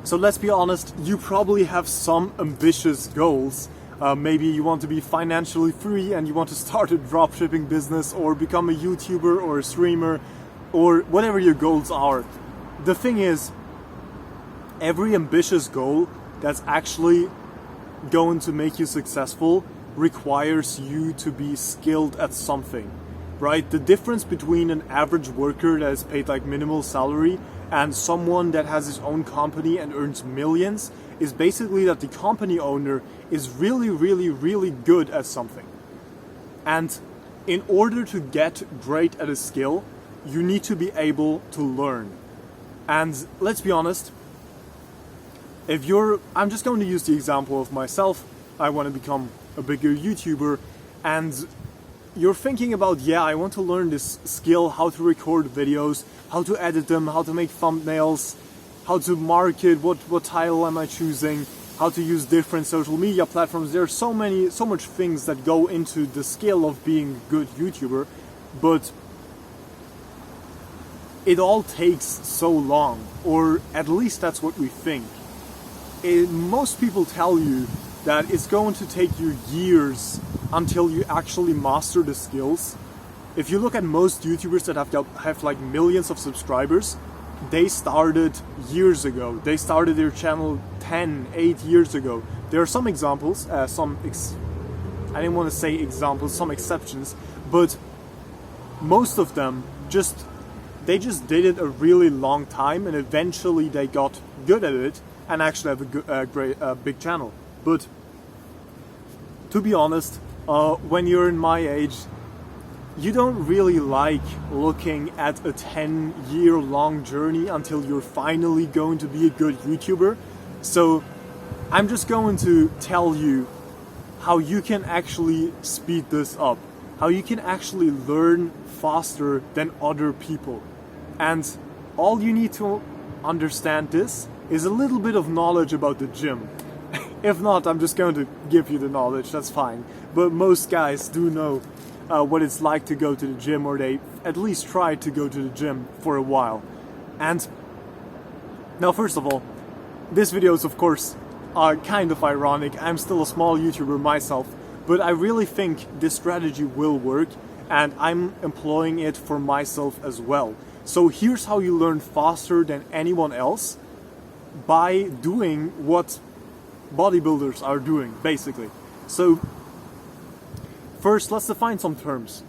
So let's be honest, you probably have some ambitious goals. Maybe you want to be financially free and you want to start a dropshipping business or become a YouTuber or a streamer or whatever your goals are. The thing is, every ambitious goal that's actually going to make you successful requires you to be skilled at something, right? The difference between an average worker that is paid like minimal salary and someone that has his own company and earns millions is basically that the company owner is really, really, really good at something. And in order to get great at a skill, you need to be able to learn. And let's be honest, I'm just going to use the example of myself. I want to become a bigger YouTuber, and you're thinking about, yeah, I want to learn this skill, how to record videos, how to edit them, how to make thumbnails, how to market, what title am I choosing, how to use different social media platforms. There are so much things that go into the skill of being a good YouTuber, but it all takes so long, or at least that's what we think. Most people tell you that it's going to take you years until you actually master the skills. If you look at most YouTubers that have like millions of subscribers, they started years ago. They started their channel 8 years ago. There are some examples, I didn't want to say examples, some exceptions, but most of them they just did it a really long time, and eventually they got good at it and actually have a great big channel. But to be honest, when you're in my age, you don't really like looking at a 10-year long journey until you're finally going to be a good YouTuber. So I'm just going to tell you how you can actually speed this up, how you can actually learn faster than other people. And all you need to understand this is a little bit of knowledge about the gym. If not, I'm just going to give you the knowledge, that's fine. But most guys do know what it's like to go to the gym, or they at least try to go to the gym for a while. And now, first of all, this video is of course kind of ironic. I'm still a small YouTuber myself, but I really think this strategy will work, and I'm employing it for myself as well. So here's how you learn faster than anyone else, by doing what bodybuilders are doing, basically. So first, let's define some terms.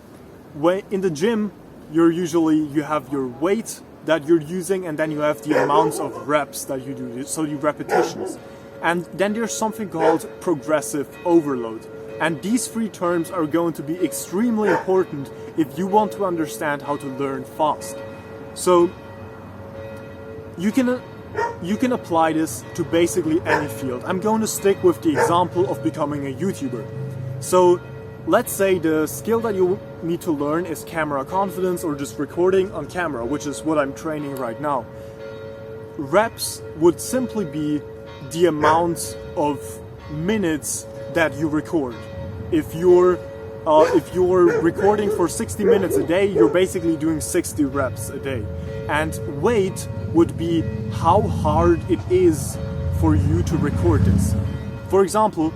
When in the gym, you have your weight that you're using, and then you have the amounts of reps that you do, so the repetitions. And then there's something called progressive overload. And these three terms are going to be extremely important if you want to understand how to learn fast. So you can apply this to basically any field. I'm going to stick with the example of becoming a YouTuber. So let's say the skill that you need to learn is camera confidence, or just recording on camera, which is what I'm training right now. Reps would simply be the amount of minutes that you record. If you're recording for 60 minutes a day, you're basically doing 60 reps a day. And weight would be how hard it is for you to record this. For example,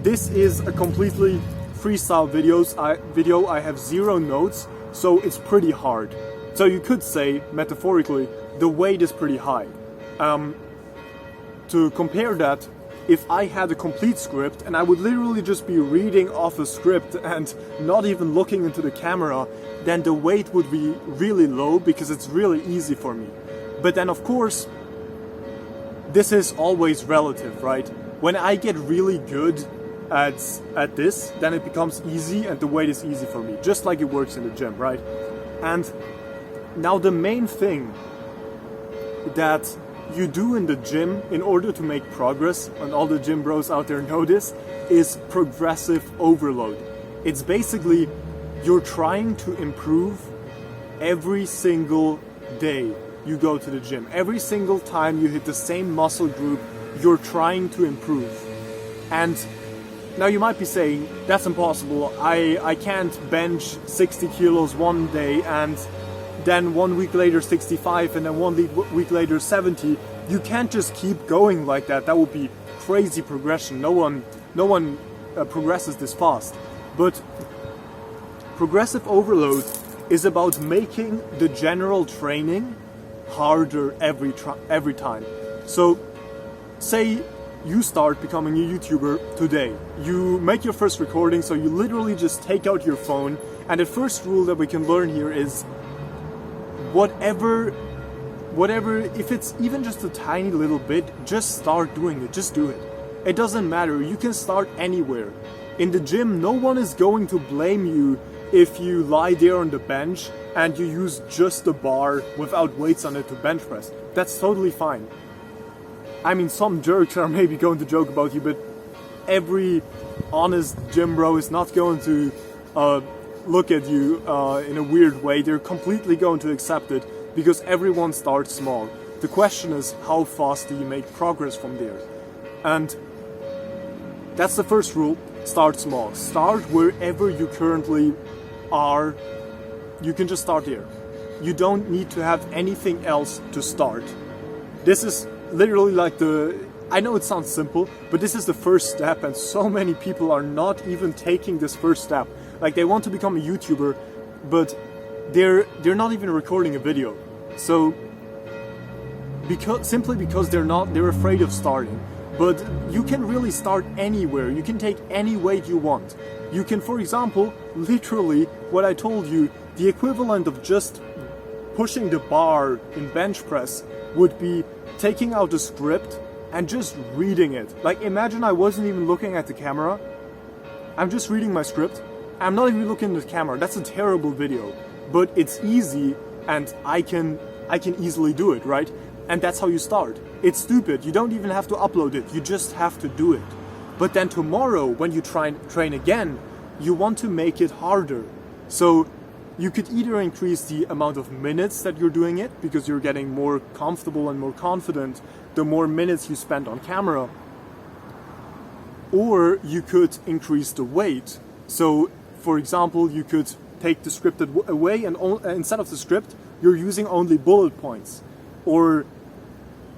this is a completely freestyle video. I have 0 notes, so it's pretty hard. So you could say, metaphorically, the weight is pretty high. To compare that, if I had a complete script and I would literally just be reading off a script and not even looking into the camera, then the weight would be really low because it's really easy for me. But then of course, this is always relative, right? When I get really good at this, then it becomes easy and the weight is easy for me, just like it works in the gym, right? And now the main thing that you do in the gym in order to make progress, and all the gym bros out there know this, is progressive overload. It's basically you're trying to improve every single day you go to the gym. Every single time you hit the same muscle group, you're trying to improve. And now you might be saying, that's impossible. I can't bench 60 kilos one day and then 1 week later 65 and then 1 week later 70. you can't just keep going like that. That would be crazy progression. No one progresses this fast. But progressive overload is about making the general training harder every time. So say you start becoming a YouTuber today. You make your first recording, so you literally just take out your phone, and the first rule that we can learn here is whatever, if it's even just a tiny little bit, just start doing it, just do it. It doesn't matter, you can start anywhere. In the gym, no one is going to blame you if you lie there on the bench and you use just a bar without weights on it to bench press. That's totally fine. I mean, some jerks are maybe going to joke about you, but every honest gym bro is not going to look at you in a weird way. They're completely going to accept it because everyone starts small. The question is, how fast do you make progress from there? And that's the first rule. Start small. Start wherever you currently are. You can just start there. You don't need to have anything else to start. This is literally like I know it sounds simple, but this is the first step, and so many people are not even taking this first step. Like, they want to become a YouTuber, but they're not even recording a video. So simply because they're afraid of starting. But you can really start anywhere. You can take any weight you want. You can, for example, literally what I told you, the equivalent of just pushing the bar in bench press would be taking out a script and just reading it. Like, imagine I wasn't even looking at the camera. I'm just reading my script. I'm not even looking at the camera. That's a terrible video. But it's easy, and I can easily do it, right? And that's how you start. It's stupid. You don't even have to upload it. You just have to do it. But then tomorrow, when you train again, you want to make it harder. So you could either increase the amount of minutes that you're doing it, because you're getting more comfortable and more confident the more minutes you spend on camera, or you could increase the weight. So, for example, you could take the script away, and instead of the script, you're using only bullet points. Or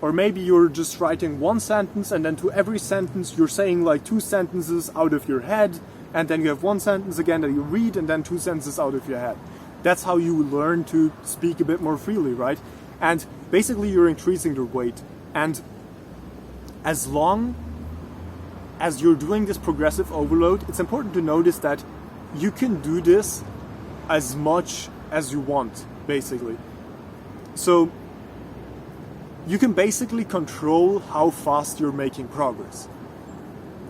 maybe you're just writing one sentence, and then to every sentence you're saying like 2 sentences out of your head, and then you have 1 sentence again that you read, and then 2 sentences out of your head. That's how you learn to speak a bit more freely, right? And basically you're increasing the weight. And as long as you're doing this progressive overload, it's important to notice that you can do this as much as you want, basically. So you can basically control how fast you're making progress.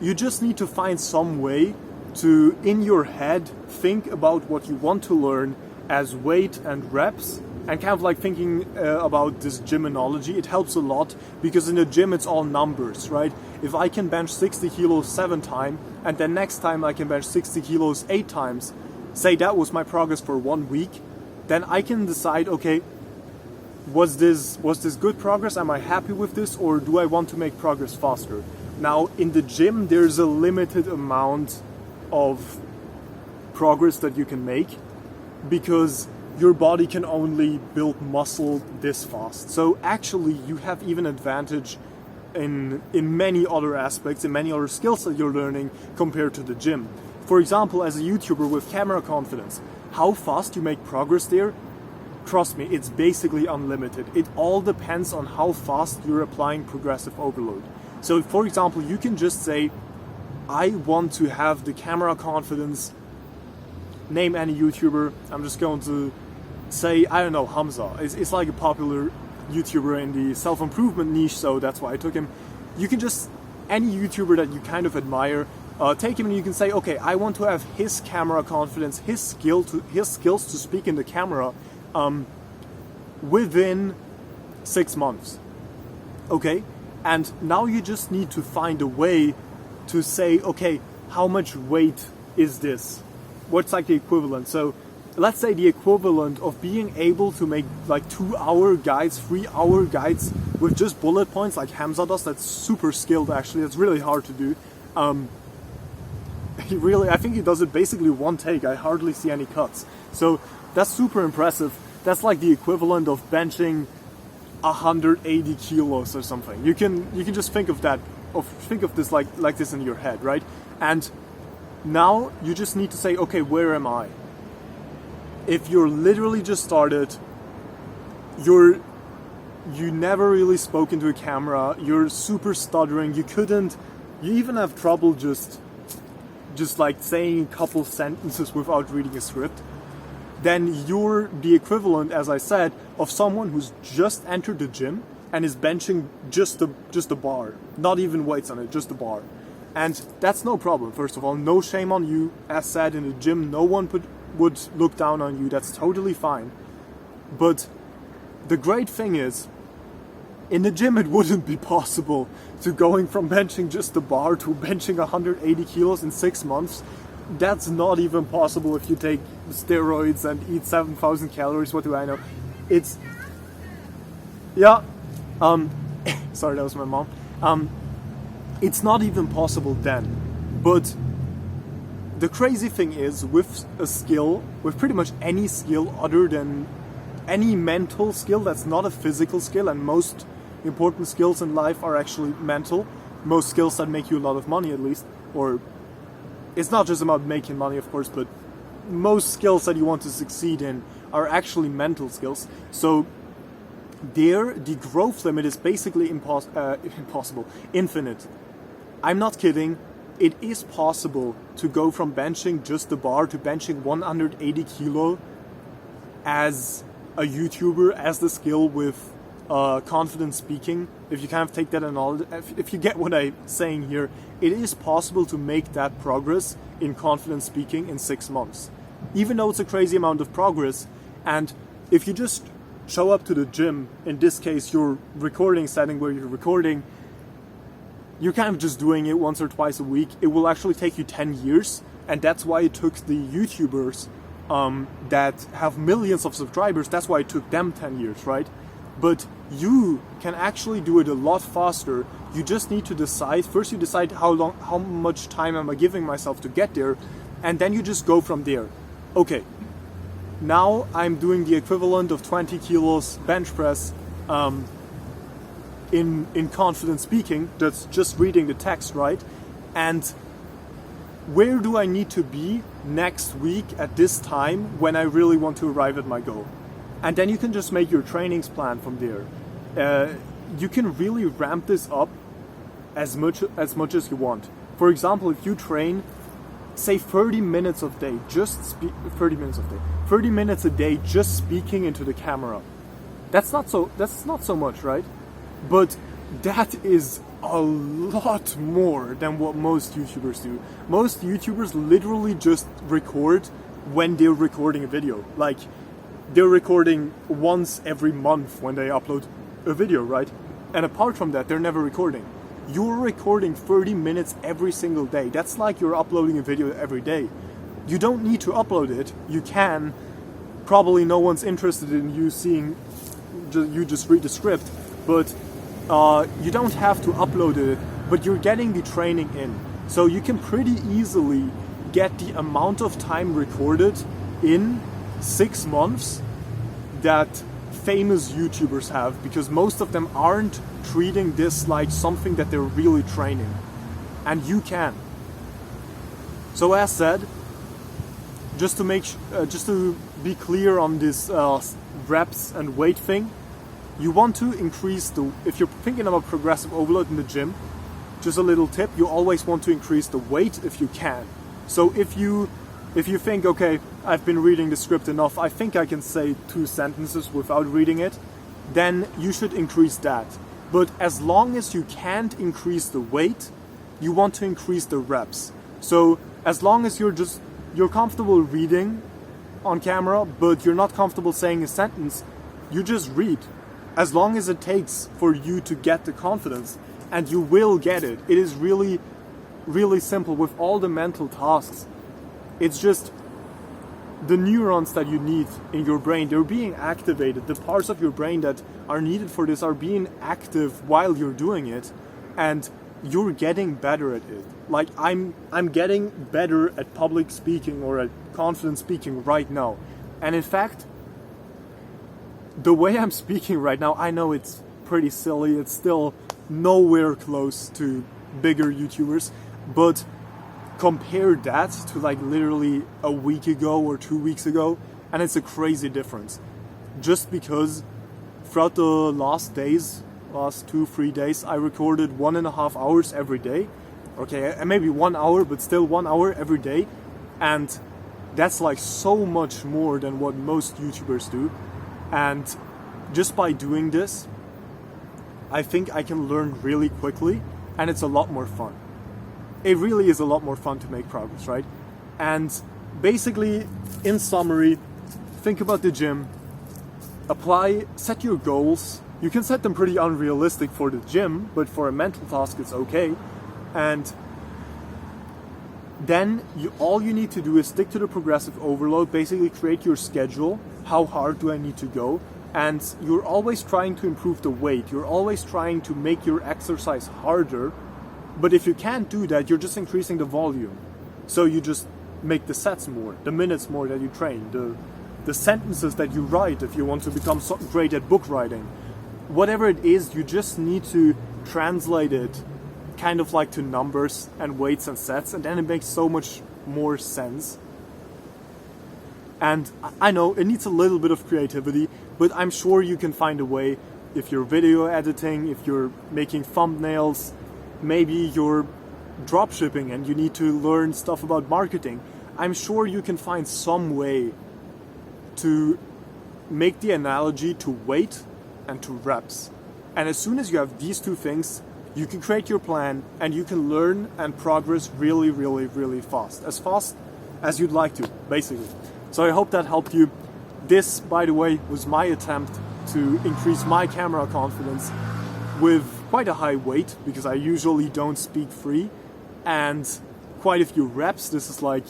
You just need to find some way to, in your head, think about what you want to learn as weight and reps, and kind of like thinking about this gym analogy. It helps a lot because in the gym it's all numbers, right? If I can bench 60 kilos 7 times, and then next time I can bench 60 kilos 8 times, say that was my progress for 1 week, then I can decide, okay, was this good progress? Am I happy with this, or do I want to make progress faster? Now, in the gym, there's a limited amount of progress that you can make because your body can only build muscle this fast. So actually, you have even advantage in many other aspects, in many other skills that you're learning compared to the gym. For example, as a YouTuber with camera confidence, how fast you make progress there, trust me, it's basically unlimited. It all depends on how fast you're applying progressive overload. So for example, you can just say, I want to have the camera confidence, name any YouTuber. I'm just going to say, I don't know, Hamza. It's like a popular YouTuber in the self-improvement niche, so that's why I took him. You can just, any YouTuber that you kind of admire, take him and you can say, okay, I want to have his camera confidence, his skills to speak in the camera within 6 months. Okay? And now you just need to find a way to say, okay, how much weight is this? What's like the equivalent? So let's say the equivalent of being able to make like 2-hour guides, 3-hour guides with just bullet points like Hamza does. That's super skilled actually. That's really hard to do. I think he does it basically one take. I hardly see any cuts. So that's super impressive. That's like the equivalent of benching 180 kilos or something. You can just think of that, think of this like this in your head, right? And now you just need to say, okay, where am I? If you're literally just started, you never really spoke into a camera, you're super stuttering, you even have trouble just like saying a couple sentences without reading a script, then you're the equivalent, as I said, of someone who's just entered the gym and is benching just a bar, not even weights on it, just a bar. And that's no problem, first of all. No shame on you. As said, in the gym, no one would look down on you. That's totally fine. But the great thing is, in the gym it wouldn't be possible to going from benching just a bar to benching 180 kilos in 6 months. That's not even possible if you take steroids and eat 7,000 calories. What do I know? It's... Yeah. Sorry, that was my mom. It's not even possible then. But the crazy thing is, with a skill, with pretty much any skill other than any mental skill that's not a physical skill, and most important skills in life are actually mental, most skills that make you a lot of money at least, or it's not just about making money of course, but most skills that you want to succeed in are actually mental skills. So there, the growth limit is basically impossible, infinite. I'm not kidding. It is possible to go from benching just the bar to benching 180 kilo as a YouTuber, as the skill with confident speaking. If you kind of take that analogy, if you get what I'm saying here, it is possible to make that progress in confident speaking in 6 months. Even though it's a crazy amount of progress, and if you just show up to the gym, in this case your recording setting where you're recording, you're kind of just doing it once or twice a week, it will actually take you 10 years, and that's why it took the YouTubers that have millions of subscribers, that's why it took them 10 years, right? But you can actually do it a lot faster. You just need to decide, first you decide how much time am I giving myself to get there, and then you just go from there. Okay, now I'm doing the equivalent of 20 kilos bench press in confident speaking, that's just reading the text, right? And where do I need to be next week at this time when I really want to arrive at my goal? And then you can just make your trainings plan from there. You can really ramp this up as much as you want. For example, if you train, say 30 minutes a day, 30 minutes a day just speaking into the camera. That's not so much, right? But that is a lot more than what most YouTubers do. Most YouTubers literally just record when they're recording a video. Like, they're recording once every month when they upload a video, right? And apart from that, they're never recording. You're recording 30 minutes every single day. That's like you're uploading a video every day. You don't need to upload it. You can. Probably no one's interested in you seeing you just read the script, but you don't have to upload it, but you're getting the training in. So you can pretty easily get the amount of time recorded in 6 months that famous YouTubers have, because most of them aren't treating this like something that they're really training, and you can. So as said, just to be clear on this reps and weight thing, you want to increase if you're thinking about progressive overload in the gym, just a little tip, you always want to increase the weight if you can. So if you think, okay, I've been reading the script enough, I think I can say 2 sentences without reading it, then you should increase that. But as long as you can't increase the weight, you want to increase the reps. So as long as you're comfortable reading on camera, but you're not comfortable saying a sentence, you just read. As long as it takes for you to get the confidence, and you will get it. It is really, really simple with all the mental tasks. It's just the neurons that you need in your brain, they're being activated. The parts of your brain that are needed for this are being active while you're doing it, and you're getting better at it. Like I'm getting better at public speaking or at confident speaking right now. And in fact, the way I'm speaking right now, I know it's pretty silly. It's still nowhere close to bigger YouTubers, but compare that to like literally a week ago or 2 weeks ago, and it's a crazy difference. Just because throughout the last 2-3 days, I recorded 1.5 hours every day. Okay, and maybe 1 hour, but still 1 hour every day. And that's like so much more than what most YouTubers do. And just by doing this, I think I can learn really quickly, and it's a lot more fun. It really is a lot more fun to make progress, right? And basically, in summary, think about the gym, set your goals. You can set them pretty unrealistic for the gym, but for a mental task, it's okay. And then all you need to do is stick to the progressive overload, basically create your schedule. How hard do I need to go? And you're always trying to improve the weight. You're always trying to make your exercise harder. But if you can't do that, you're just increasing the volume. So you just make the sets more, the minutes more that you train, the sentences that you write if you want to become so great at book writing. Whatever it is, you just need to translate it kind of like to numbers and weights and sets, and then it makes so much more sense. And I know it needs a little bit of creativity, but I'm sure you can find a way. If you're video editing, if you're making thumbnails, maybe you're dropshipping and you need to learn stuff about marketing, I'm sure you can find some way to make the analogy to weight and to reps. And as soon as you have these two things, you can create your plan and you can learn and progress really, really, really fast. As fast as you'd like to, basically. So I hope that helped you. This, by the way, was my attempt to increase my camera confidence with quite a high weight, because I usually don't speak free, and quite a few reps. This is like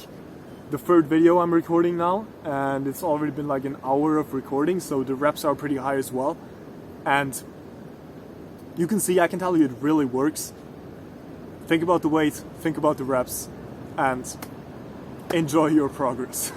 the third video I'm recording now, and it's already been like an hour of recording, so the reps are pretty high as well. And you can see, I can tell you it really works. Think about the weight, think about the reps, and enjoy your progress.